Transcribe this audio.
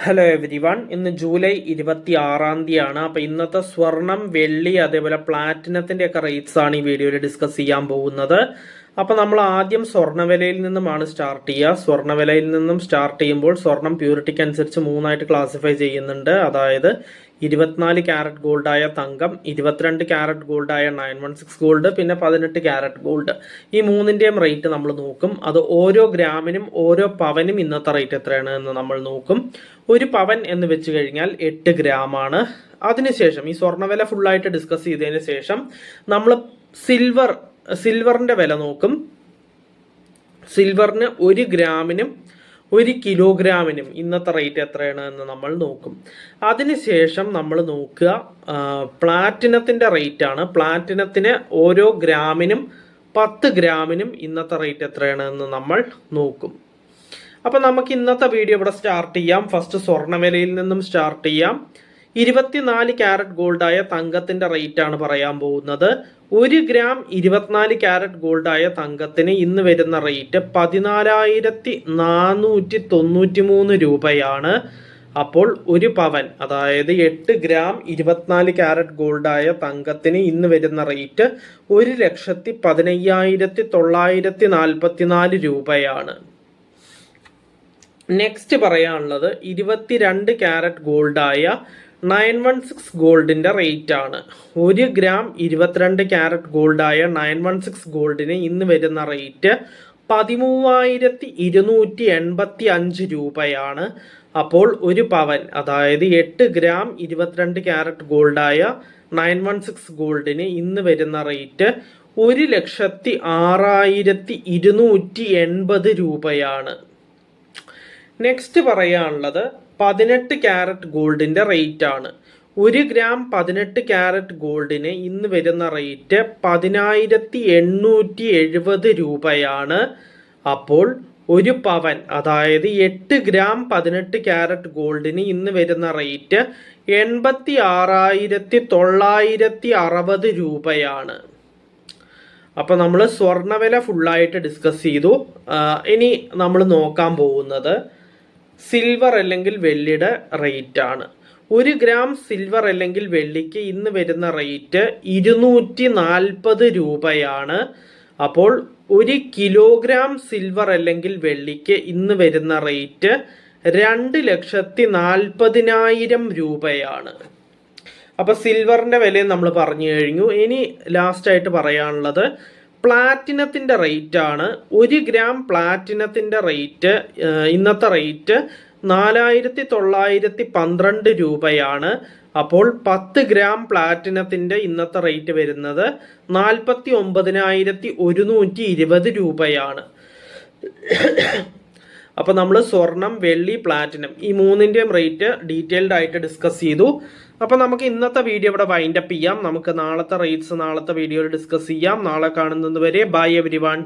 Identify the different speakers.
Speaker 1: Hello every one. ഇന്ന് July 26 അപ്പോൾ ഇന്നത്തെ സ്വർണം, വെള്ളി, അതേപോലെ പ്ലാറ്റിനത്തിൻ്റെ ഒക്കെ റേറ്റ്സ് ആണ് ഈ വീഡിയോയിൽ ഡിസ്കസ് ചെയ്യാൻ പോകുന്നത്. അപ്പോൾ നമ്മൾ ആദ്യം സ്വർണ്ണവിലയിൽ നിന്നുമാണ് സ്റ്റാർട്ട് ചെയ്യുക. സ്വർണ്ണവിലയിൽ നിന്നും സ്റ്റാർട്ട് ചെയ്യുമ്പോൾ സ്വർണം പ്യൂരിറ്റിക്ക് അനുസരിച്ച് മൂന്നായിട്ട് ക്ലാസിഫൈ ചെയ്യുന്നുണ്ട്. അതായത് 24 ക്യാരറ്റ് ഗോൾഡായ തങ്കം, 22 ക്യാരറ്റ് ഗോൾഡായ 916 ഗോൾഡ്, പിന്നെ 18 ക്യാരറ്റ് ഗോൾഡ്. ഈ മൂന്നിൻ്റെയും റേറ്റ് നമ്മൾ നോക്കും. അത് ഓരോ ഗ്രാമിനും ഓരോ പവനും ഇന്നത്തെ റേറ്റ് എത്രയാണ് എന്ന് നമ്മൾ നോക്കും. ഒരു പവൻ എന്ന് വെച്ച് കഴിഞ്ഞാൽ 8 ഗ്രാമാണ്. അതിനുശേഷം ഈ സ്വർണ്ണവില ഫുള്ളായിട്ട് ഡിസ്കസ് ചെയ്തതിന് ശേഷം നമ്മൾ സിൽവറിന്റെ വില നോക്കും. സിൽവറിന് 1 ഗ്രാമിനും 1 കിലോഗ്രാമിനും ഇന്നത്തെ റേറ്റ് എത്രയാണ് എന്ന് നമ്മൾ നോക്കും. അതിനുശേഷം നമ്മൾ നോക്കുക പ്ലാറ്റിനത്തിന്റെ റേറ്റ് ആണ്. പ്ലാറ്റിനത്തിന് ഓരോ ഗ്രാമിനും 10 ഗ്രാമിനും ഇന്നത്തെ റേറ്റ് എത്രയാണ് എന്ന് നമ്മൾ നോക്കും. അപ്പം നമുക്ക് ഇന്നത്തെ വീഡിയോ ഇവിടെ സ്റ്റാർട്ട് ചെയ്യാം. ഫസ്റ്റ് സ്വർണ്ണവിലയിൽ നിന്നും സ്റ്റാർട്ട് ചെയ്യാം. 24 ക്യാരറ്റ് ഗോൾഡായ തങ്കത്തിന്റെ റേറ്റ് ആണ് പറയാൻ പോകുന്നത്. 1 ഗ്രാം 24 ക്യാരറ്റ് ഗോൾഡായ തങ്കത്തിന് ഇന്ന് വരുന്ന റേറ്റ് 14,493 രൂപയാണ്. അപ്പോൾ ഒരു പവൻ, അതായത് 8 ഗ്രാം 24 ക്യാരറ്റ് ഗോൾഡായ തങ്കത്തിന് ഇന്ന് വരുന്ന റേറ്റ് 1,15,944 രൂപയാണ്. നെക്സ്റ്റ് പറയാനുള്ളത് 22 ക്യാരറ്റ് ഗോൾഡായ 916 ഗോൾഡിന്റെ റേറ്റ് ആണ്. 1 ഗ്രാം 22 ക്യാരറ്റ് ഗോൾഡായ 916 ഗോൾഡിന് ഇന്ന് വരുന്ന റേറ്റ് 13,285 രൂപയാണ്. അപ്പോൾ ഒരു പവൻ, അതായത് 8 ഗ്രാം 22 ക്യാരറ്റ് ഗോൾഡായ 916 ഗോൾഡിന് ഇന്ന് വരുന്ന റേറ്റ് 1,06,280 രൂപയാണ്. നെക്സ്റ്റ് പറയാനുള്ളത് 18 ക്യാരറ്റ് ഗോൾഡിന്റെ റേറ്റ് ആണ്. 1 ഗ്രാം 18 ക്യാരറ്റ് ഗോൾഡിന് ഇന്ന് വരുന്ന റേറ്റ് 10,870 രൂപയാണ്. അപ്പോൾ ഒരു പവൻ, അതായത് 8 ഗ്രാം 18 ക്യാരറ്റ് ഗോൾഡിന് ഇന്ന് വരുന്ന റേറ്റ് 86,960 രൂപയാണ്. അപ്പോൾ നമ്മൾ സ്വർണ്ണവില ഫുള്ളായിട്ട് ഡിസ്കസ് ചെയ്തു. ഇനി നമ്മൾ നോക്കാൻ പോകുന്നത് സിൽവർ അല്ലെങ്കിൽ വെള്ളിയുടെ റേറ്റ് ആണ്. 1 ഗ്രാം സിൽവർ അല്ലെങ്കിൽ വെള്ളിക്ക് ഇന്ന് വരുന്ന റേറ്റ് 240 രൂപയാണ്. അപ്പോൾ 1 കിലോഗ്രാം സിൽവർ അല്ലെങ്കിൽ വെള്ളിക്ക് ഇന്ന് വരുന്ന റേറ്റ് 2,40,000 രൂപയാണ്. അപ്പോൾ സിൽവറിന്റെ വിലയും നമ്മൾ പറഞ്ഞു കഴിഞ്ഞു. ഇനി ലാസ്റ്റ് ആയിട്ട് പറയാനുള്ളത് പ്ലാറ്റിനത്തിന്റെ റേറ്റ് ആണ്. 1 ഗ്രാം പ്ലാറ്റിനത്തിന്റെ റേറ്റ് ഇന്നത്തെ റേറ്റ് 4,912 രൂപയാണ്. അപ്പോൾ 10 ഗ്രാം പ്ലാറ്റിനത്തിന്റെ ഇന്നത്തെ റേറ്റ് വരുന്നത് 49,120 രൂപയാണ്. അപ്പോൾ നമ്മൾ സ്വർണം, വെള്ളി, പ്ലാറ്റിനം ഈ മൂന്നിൻ്റെയും റേറ്റ് ഡീറ്റെയിൽഡ് ആയിട്ട് ഡിസ്കസ് ചെയ്തു. അപ്പോൾ നമുക്ക് ഇന്നത്തെ വീഡിയോ ഇവിടെ വൈൻഡപ്പ് ചെയ്യാം. നമുക്ക് നാളത്തെ റേറ്റ്സ് നാളത്തെ വീഡിയോയിൽ ഡിസ്കസ് ചെയ്യാം. നാളെ കാണുന്നത് വരെ ബൈ എവരിവൺ.